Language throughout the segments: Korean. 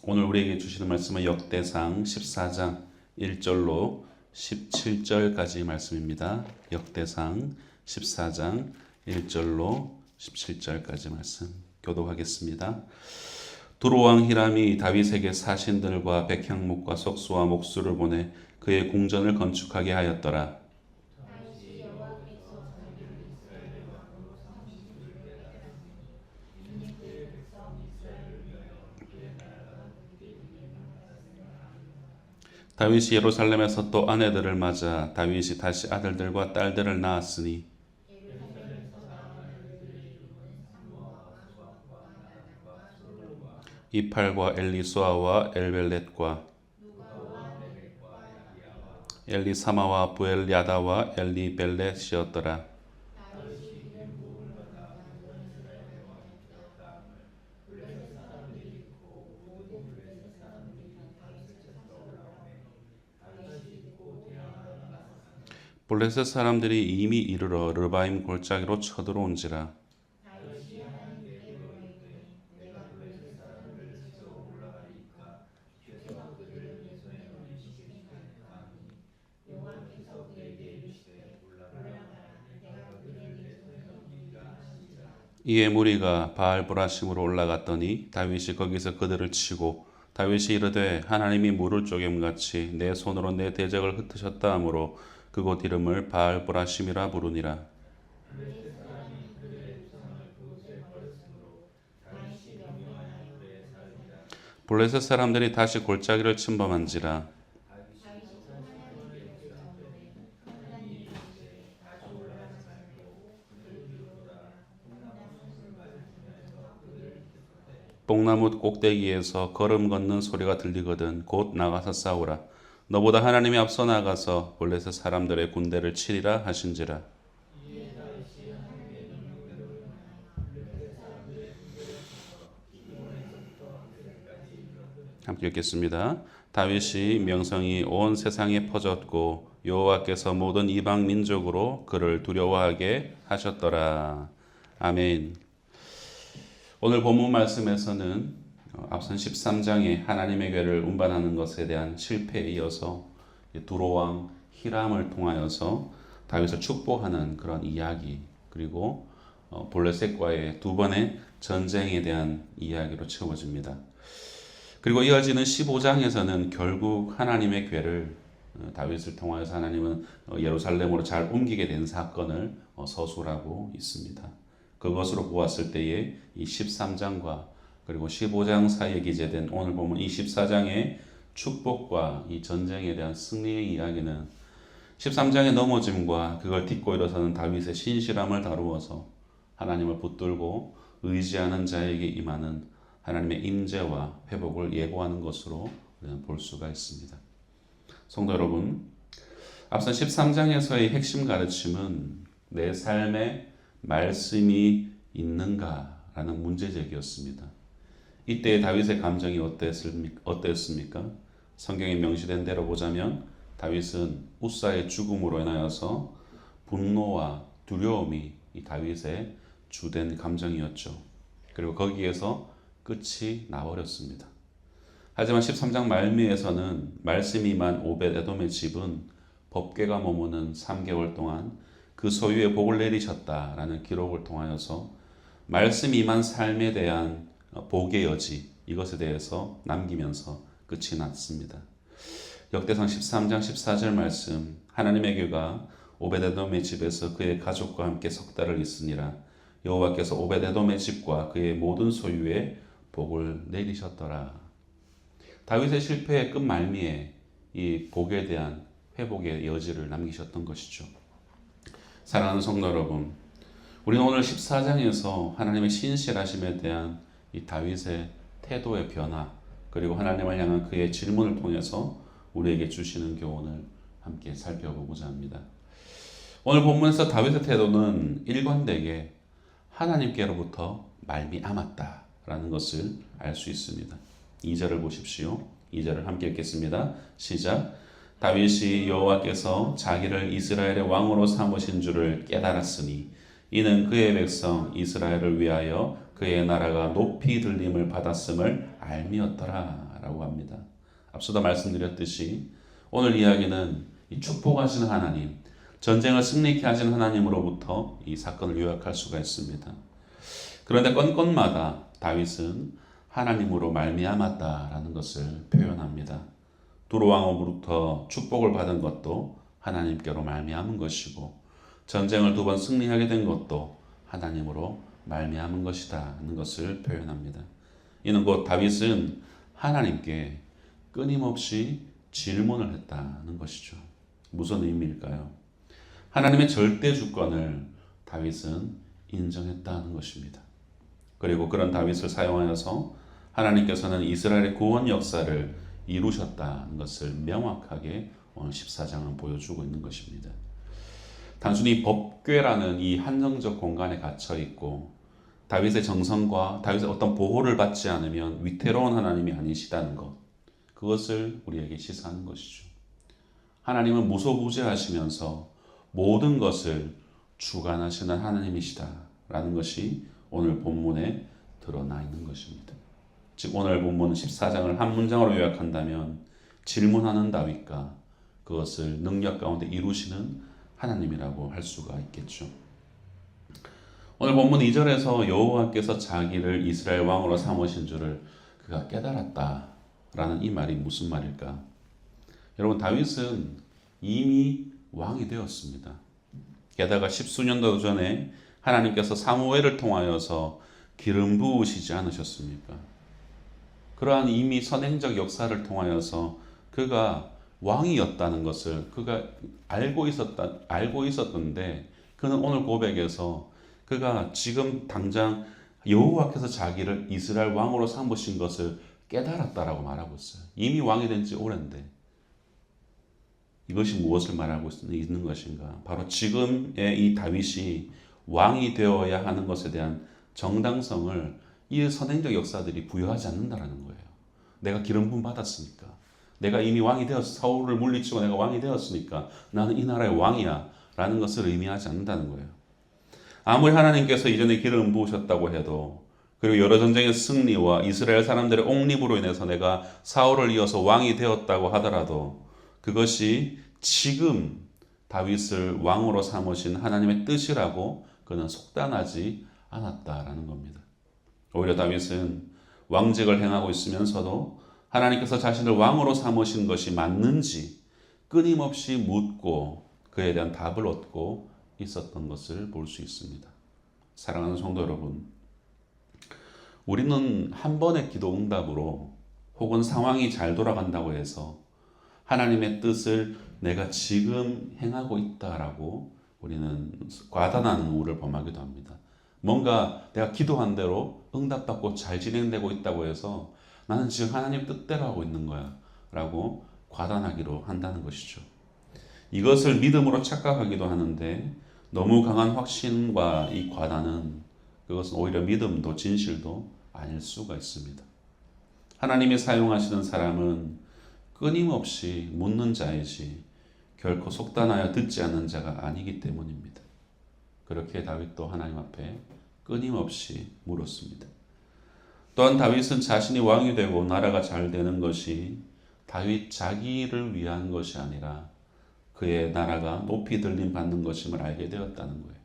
오늘 우리에게 주시는 말씀은 역대상 14장 1절로 17절까지 말씀입니다. 역대상 14장 1절로 17절까지 말씀 교독하겠습니다. 두로왕 히람이 다윗에게 사신들과 백향목과 석수와 목수를 보내 그의 궁전을 건축하게 하였더라. 다윗이 예루살렘에서 또 아내들을 맞아 다윗이 다시 아들들과 딸들을 낳았으니 이팔과 엘리수아와 엘벨렛과 엘리사마와 부엘야다와 엘리벨렛이었더라. 블레셋 사람들이 이미 이르러 르바임 골짜기로 쳐들어온지라. 이에 무리가 바알브라심으로 올라갔더니 다윗이 거기서 그들을 치고 다윗이 이르되 하나님이 물을 쪼개음같이 내 손으로 내 대적을 흩으셨다 하므로 그곳 이름을 바알브라심이라 부르니라. 블레셋 사람들이 다시 골짜기를 침범한지라. 뽕나무 꼭대기에서 걸음 걷는 소리가 들리거든 곧 나가서 싸우라. 너보다 하나님이 앞서 나가서 블레셋 사람들의 군대를 치리라 하신지라. 함께 읽겠습니다. 다윗이 명성이 온 세상에 퍼졌고 여호와께서 모든 이방 민족으로 그를 두려워하게 하셨더라. 아멘. 오늘 본문 말씀에서는 앞선 13장에 하나님의 궤를 운반하는 것에 대한 실패에 이어서 두로왕 히람을 통하여서 다윗을 축복하는 그런 이야기, 그리고 블레셋과의 두 번의 전쟁에 대한 이야기로 채워집니다. 그리고 이어지는 15장에서는 결국 하나님의 궤를 다윗을 통하여서 하나님은 예루살렘으로 잘 옮기게 된 사건을 서술하고 있습니다. 그것으로 보았을 때에 이 13장과 그리고 15장 사이에 기재된 오늘 보면 이 14장의 축복과 이 전쟁에 대한 승리의 이야기는 13장의 넘어짐과 그걸 딛고 일어서는 다윗의 신실함을 다루어서 하나님을 붙들고 의지하는 자에게 임하는 하나님의 임재와 회복을 예고하는 것으로 우리는 볼 수가 있습니다. 성도 여러분, 앞선 13장에서의 핵심 가르침은 내 삶에 말씀이 있는가라는 문제제기였습니다. 이때 다윗의 감정이 어땠습니까? 성경에 명시된 대로 보자면 다윗은 우사의 죽음으로 인하여서 분노와 두려움이 이 다윗의 주된 감정이었죠. 그리고 거기에서 끝이 나버렸습니다. 하지만 13장 말미에서는 말씀이 임한 오벳에돔의 집은 법궤가 머무는 3개월 동안 그 소유의 복을 내리셨다라는 기록을 통하여서 말씀이 임한 삶에 대한 복의 여지, 이것에 대해서 남기면서 끝이 났습니다. 역대상 13장 14절 말씀, 하나님의 궤가 오벳에돔의 집에서 그의 가족과 함께 석 달을 있으니라. 여호와께서 오벳에돔의 집과 그의 모든 소유에 복을 내리셨더라. 다윗의 실패의 끝말미에 이 복에 대한 회복의 여지를 남기셨던 것이죠. 사랑하는 성도 여러분, 우리는 오늘 14장에서 하나님의 신실하심에 대한 이 다윗의 태도의 변화, 그리고 하나님을 향한 그의 질문을 통해서 우리에게 주시는 교훈을 함께 살펴보고자 합니다. 오늘 본문에서 다윗의 태도는 일관되게 하나님께로부터 말미암았다라는 것을 알 수 있습니다. 2절을 보십시오. 2절을 함께 읽겠습니다. 시작. 다윗이 여호와께서 자기를 이스라엘의 왕으로 삼으신 줄을 깨달았으니 이는 그의 백성 이스라엘을 위하여 그의 나라가 높이 들림을 받았음을 알미었더라 라고 합니다. 앞서도 말씀드렸듯이 오늘 이야기는 이 축복하시는 하나님, 전쟁을 승리케 하시는 하나님으로부터 이 사건을 요약할 수가 있습니다. 그런데 건건마다 다윗은 하나님으로 말미암았다라는 것을 표현합니다. 두로 왕으로부터 축복을 받은 것도 하나님께로 말미암은 것이고 전쟁을 2번 승리하게 된 것도 하나님으로 말미암은 것이다 하는 것을 표현합니다. 이는 곧 다윗은 하나님께 끊임없이 질문을 했다는 것이죠. 무슨 의미일까요? 하나님의 절대 주권을 다윗은 인정했다는 것입니다. 그리고 그런 다윗을 사용하여서 하나님께서는 이스라엘의 구원 역사를 이루셨다는 것을 명확하게 오늘 14장은 보여주고 있는 것입니다. 단순히 법궤라는 이 한정적 공간에 갇혀 있고 다윗의 정성과 다윗의 어떤 보호를 받지 않으면 위태로운 하나님이 아니시다는 것, 그것을 우리에게 시사하는 것이죠. 하나님은 무소부재하시면서 모든 것을 주관하시는 하나님이시다라는 것이 오늘 본문에 드러나 있는 것입니다. 즉 오늘 본문 14장을 한 문장으로 요약한다면 질문하는 다윗과 그것을 능력 가운데 이루시는 하나님이라고 할 수가 있겠죠. 오늘 본문 2절에서 여호와께서 자기를 이스라엘 왕으로 삼으신 줄을 그가 깨달았다라는 이 말이 무슨 말일까? 여러분, 다윗은 이미 왕이 되었습니다. 게다가 십수년도 전에 하나님께서 사무엘을 통하여서 기름 부으시지 않으셨습니까? 그러한 이미 선행적 역사를 통하여서 그가 왕이었다는 것을 그가 알고 있었던데 그는 오늘 고백에서 그가 지금 당장 여호와께서 자기를 이스라엘 왕으로 삼으신 것을 깨달았다라고 말하고 있어요. 이미 왕이 된 지 오랜데 이것이 무엇을 말하고 있는 것인가? 바로 지금의 이 다윗이 왕이 되어야 하는 것에 대한 정당성을 이 선행적 역사들이 부여하지 않는다라는 거예요. 내가 기름 부음 받았으니까, 내가 이미 왕이 되었어, 사울을 물리치고 내가 왕이 되었으니까 나는 이 나라의 왕이야 라는 것을 의미하지 않는다는 거예요. 아무리 하나님께서 이전에 기름 부으셨다고 해도, 그리고 여러 전쟁의 승리와 이스라엘 사람들의 옹립으로 인해서 내가 사울을 이어서 왕이 되었다고 하더라도 그것이 지금 다윗을 왕으로 삼으신 하나님의 뜻이라고 그는 속단하지 않았다라는 겁니다. 오히려 다윗은 왕직을 행하고 있으면서도 하나님께서 자신을 왕으로 삼으신 것이 맞는지 끊임없이 묻고 그에 대한 답을 얻고 있었던 것을 볼 수 있습니다. 사랑하는 성도 여러분, 우리는 한 번의 기도 응답으로 혹은 상황이 잘 돌아간다고 해서 하나님의 뜻을 내가 지금 행하고 있다라고 우리는 과단한 우를 범하기도 합니다. 뭔가 내가 기도한 대로 응답받고 잘 진행되고 있다고 해서 나는 지금 하나님 뜻대로 하고 있는 거야 라고 과단하기로 한다는 것이죠. 이것을 믿음으로 착각하기도 하는데 너무 강한 확신과 이 과단은 그것은 오히려 믿음도 진실도 아닐 수가 있습니다. 하나님이 사용하시는 사람은 끊임없이 묻는 자이지 결코 속단하여 듣지 않는 자가 아니기 때문입니다. 그렇게 다윗도 하나님 앞에 끊임없이 물었습니다. 또한 다윗은 자신이 왕이 되고 나라가 잘 되는 것이 다윗 자기를 위한 것이 아니라 그의 나라가 높이 들림 받는 것임을 알게 되었다는 거예요.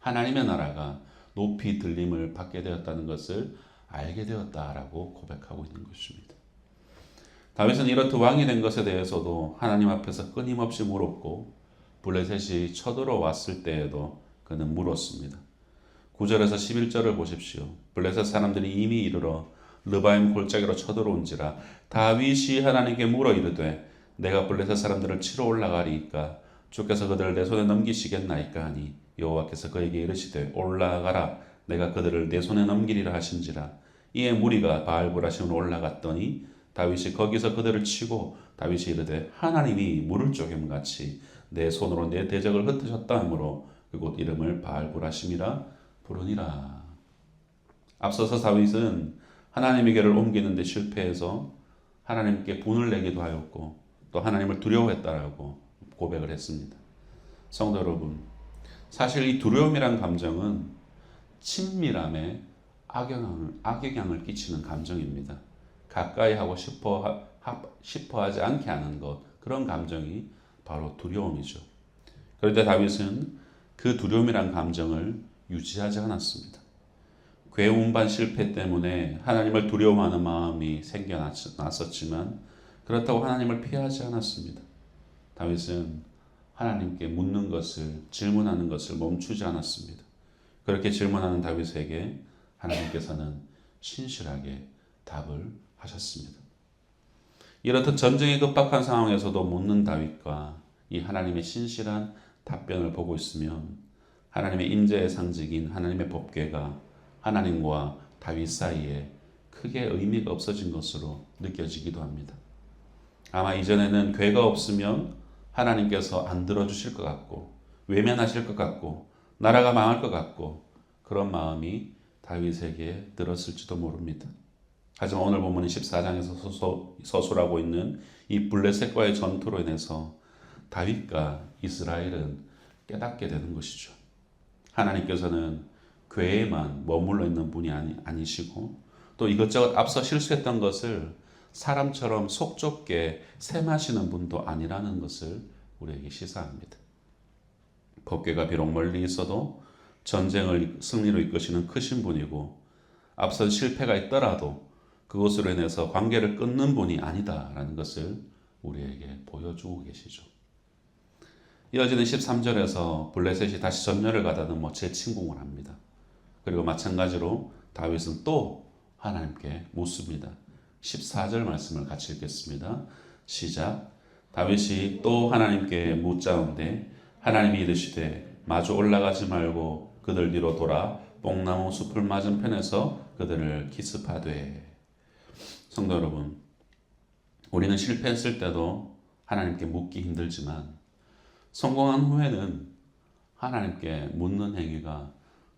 하나님의 나라가 높이 들림을 받게 되었다는 것을 알게 되었다라고 고백하고 있는 것입니다. 다윗은 이렇듯 왕이 된 것에 대해서도 하나님 앞에서 끊임없이 물었고 블레셋이 쳐들어왔을 때에도 그는 물었습니다. 9절에서 11절을 보십시오. 블레셋 사람들이 이미 이르러 르바임 골짜기로 쳐들어온지라 다윗이 하나님께 물어 이르되 내가 블레셋 사람들을 치러 올라가리이까 주께서 그들을 내 손에 넘기시겠나이까 하니 여호와께서 그에게 이르시되 올라가라 내가 그들을 내 손에 넘기리라 하신지라. 이에 무리가 바알브라심으로 올라갔더니 다윗이 거기서 그들을 치고 다윗이 이르되 하나님이 물을 쪼갰같이 내 손으로 내 대적을 흩으셨다 하므로 그곳 이름을 바알브라심이라 부르니라. 앞서서 다윗은 하나님에게를 옮기는 데 실패해서 하나님께 분을 내기도 하였고 또 하나님을 두려워했다라고 고백을 했습니다. 성도 여러분, 사실 이 두려움이란 감정은 친밀함의 악영향을 끼치는 감정입니다. 가까이 하고 싶어 하지 않게 하는 것, 그런 감정이 바로 두려움이죠. 그런데 다윗은 그 두려움이란 감정을 유지하지 않았습니다. 괴 운반 실패 때문에 하나님을 두려워하는 마음이 생겨났었지만 그렇다고 하나님을 피하지 않았습니다. 다윗은 하나님께 묻는 것을, 질문하는 것을 멈추지 않았습니다. 그렇게 질문하는 다윗에게 하나님께서는 신실하게 답을 하셨습니다. 이렇듯 전쟁의 급박한 상황에서도 묻는 다윗과 이 하나님의 신실한 답변을 보고 있으면 하나님의 인자의 상징인 하나님의 법궤가 하나님과 다윗 사이에 크게 의미가 없어진 것으로 느껴지기도 합니다. 아마 이전에는 궤가 없으면 하나님께서 안 들어주실 것 같고 외면하실 것 같고 나라가 망할 것 같고 그런 마음이 다윗에게 들었을지도 모릅니다. 하지만 오늘 본문인 14장에서 서술하고 있는 이 블레셋과의 전투로 인해서 다윗과 이스라엘은 깨닫게 되는 것이죠. 하나님께서는 궤에만 머물러 있는 분이 아니시고 또 이것저것 앞서 실수했던 것을 사람처럼 속 좁게 셈하시는 분도 아니라는 것을 우리에게 시사합니다. 법궤가 비록 멀리 있어도 전쟁을 승리로 이끄시는 크신 분이고 앞선 실패가 있더라도 그것으로 인해서 관계를 끊는 분이 아니다라는 것을 우리에게 보여주고 계시죠. 이어지는 13절에서 블레셋이 다시 전멸을 가다듬어 재침공을 합니다. 그리고 마찬가지로 다윗은 또 하나님께 묻습니다. 14절 말씀을 같이 읽겠습니다. 시작. 다윗이 또 하나님께 묻자온대 하나님이 이르시되 마주 올라가지 말고 그들 뒤로 돌아 뽕나무 숲을 맞은편에서 그들을 기습하되. 성도 여러분, 우리는 실패했을 때도 하나님께 묻기 힘들지만 성공한 후에는 하나님께 묻는 행위가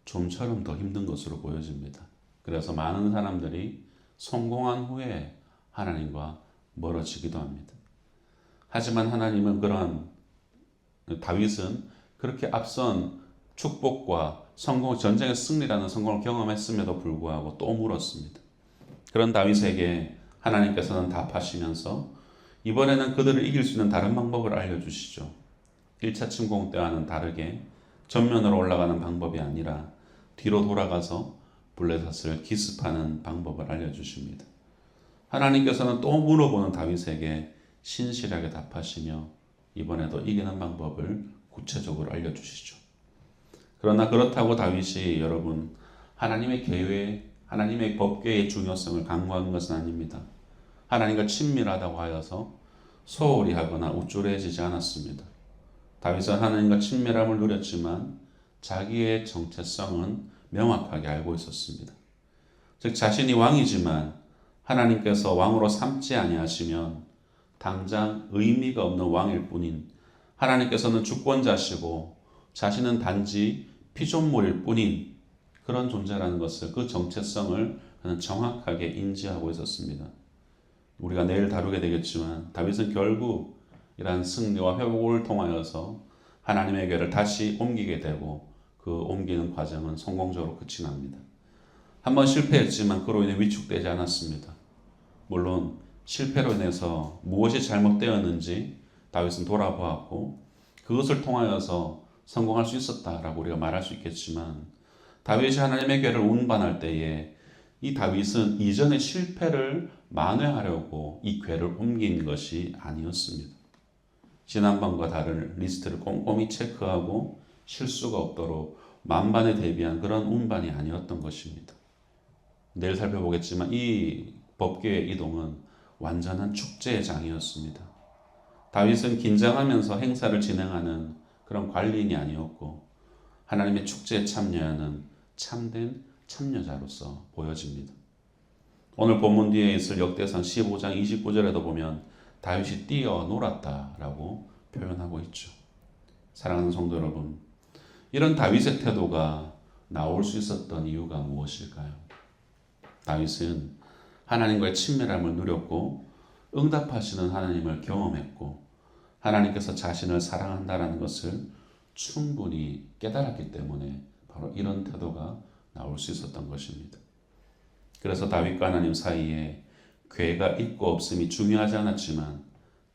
좀처럼 더 힘든 것으로 보여집니다. 그래서 많은 사람들이 성공한 후에 하나님과 멀어지기도 합니다. 하지만 하나님은 다윗은 그렇게 앞선 축복과 성공, 전쟁의 승리라는 성공을 경험했음에도 불구하고 또 물었습니다. 그런 다윗에게 하나님께서는 답하시면서 이번에는 그들을 이길 수 있는 다른 방법을 알려주시죠. 1차 침공 때와는 다르게 전면으로 올라가는 방법이 아니라 뒤로 돌아가서 블레셋을 기습하는 방법을 알려주십니다. 하나님께서는 또 물어보는 다윗에게 신실하게 답하시며 이번에도 이기는 방법을 구체적으로 알려주시죠. 그러나 그렇다고 다윗이 여러분 하나님의 계획, 하나님의 법궤의 중요성을 강조하는 것은 아닙니다. 하나님과 친밀하다고 하여서 소홀히 하거나 우쭐해지지 않았습니다. 다윗은 하나님과 친밀함을 누렸지만 자기의 정체성은 명확하게 알고 있었습니다. 즉 자신이 왕이지만 하나님께서 왕으로 삼지 아니하시면 당장 의미가 없는 왕일 뿐인, 하나님께서는 주권자시고 자신은 단지 피조물일 뿐인 그런 존재라는 것을, 그 정체성을 그는 정확하게 인지하고 있었습니다. 우리가 내일 다루게 되겠지만 다윗은 결국 이러한 승리와 회복을 통하여서 하나님에게를 다시 옮기게 되고 그 옮기는 과정은 성공적으로 끝이 납니다. 한번 실패했지만 그로 인해 위축되지 않았습니다. 물론 실패로 인해서 무엇이 잘못되었는지 다윗은 돌아보았고 그것을 통하여서 성공할 수 있었다라고 우리가 말할 수 있겠지만 다윗이 하나님의 궤를 운반할 때에 이 다윗은 이전의 실패를 만회하려고 이 궤를 옮긴 것이 아니었습니다. 지난번과 다른 리스트를 꼼꼼히 체크하고 실수가 없도록 만반에 대비한 그런 운반이 아니었던 것입니다. 내일 살펴보겠지만 이 법궤의 이동은 완전한 축제의 장이었습니다. 다윗은 긴장하면서 행사를 진행하는 그런 관리인이 아니었고 하나님의 축제에 참여하는 참된 참여자로서 보여집니다. 오늘 본문 뒤에 있을 역대상 15장 29절에도 보면 다윗이 뛰어놀았다라고 표현하고 있죠. 사랑하는 성도 여러분, 이런 다윗의 태도가 나올 수 있었던 이유가 무엇일까요? 다윗은 하나님과의 친밀함을 누렸고 응답하시는 하나님을 경험했고 하나님께서 자신을 사랑한다는 것을 충분히 깨달았기 때문에 바로 이런 태도가 나올 수 있었던 것입니다. 그래서 다윗과 하나님 사이에 괴가 있고 없음이 중요하지 않았지만,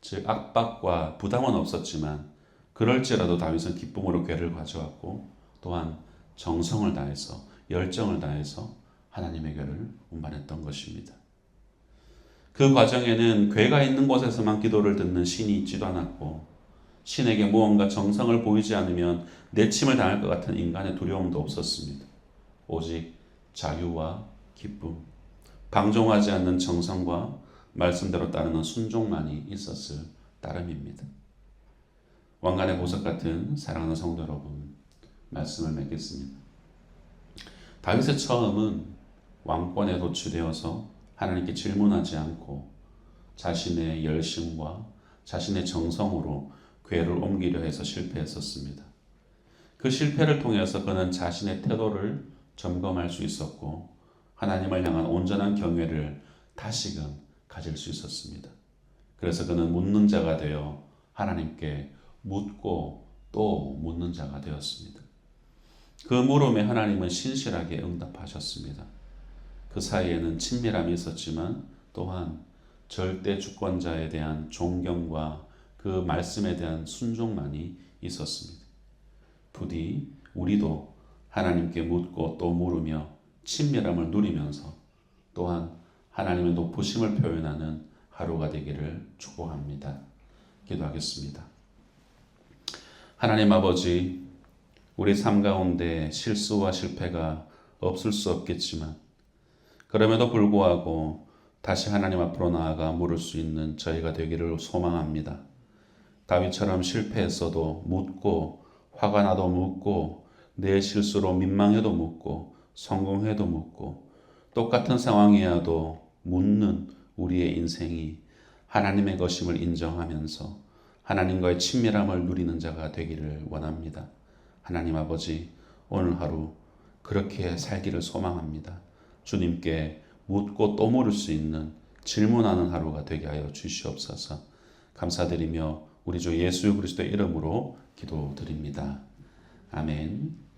즉 압박과 부담은 없었지만 그럴지라도 다윗은 기쁨으로 괴를 가져왔고 또한 정성을 다해서 열정을 다해서 하나님의 괴를 운반했던 것입니다. 그 과정에는 괴가 있는 곳에서만 기도를 듣는 신이 있지도 않았고, 신에게 무언가 정성을 보이지 않으면 내침을 당할 것 같은 인간의 두려움도 없었습니다. 오직 자유와 기쁨, 방종하지 않는 정성과 말씀대로 따르는 순종만이 있었을 따름입니다. 왕관의 보석 같은 사랑하는 성도 여러분, 말씀을 맺겠습니다. 다윗의 처음은 왕권에 도취되어서 하나님께 질문하지 않고 자신의 열심과 자신의 정성으로 궤를 옮기려 해서 실패했었습니다. 그 실패를 통해서 그는 자신의 태도를 점검할 수 있었고 하나님을 향한 온전한 경외를 다시금 가질 수 있었습니다. 그래서 그는 묻는 자가 되어 하나님께 묻고 또 묻는 자가 되었습니다. 그 물음에 하나님은 신실하게 응답하셨습니다. 그 사이에는 친밀함이 있었지만 또한 절대 주권자에 대한 존경과 그 말씀에 대한 순종만이 있었습니다. 부디 우리도 하나님께 묻고 또 물으며 친밀함을 누리면서 또한 하나님의 높으심을 표현하는 하루가 되기를 축복합니다. 기도하겠습니다. 하나님 아버지, 우리 삶 가운데 실수와 실패가 없을 수 없겠지만 그럼에도 불구하고 다시 하나님 앞으로 나아가 물을 수 있는 저희가 되기를 소망합니다. 다윗처럼 실패했어도 묻고 화가 나도 묻고 내 실수로 민망해도 묻고 성공해도 묻고 똑같은 상황이어도 묻는 우리의 인생이 하나님의 것임을 인정하면서 하나님과의 친밀함을 누리는 자가 되기를 원합니다. 하나님 아버지, 오늘 하루 그렇게 살기를 소망합니다. 주님께 묻고 또 물을 수 있는 질문하는 하루가 되게 하여 주시옵소서. 감사드리며 우리 주 예수 그리스도의 이름으로 기도드립니다. 아멘.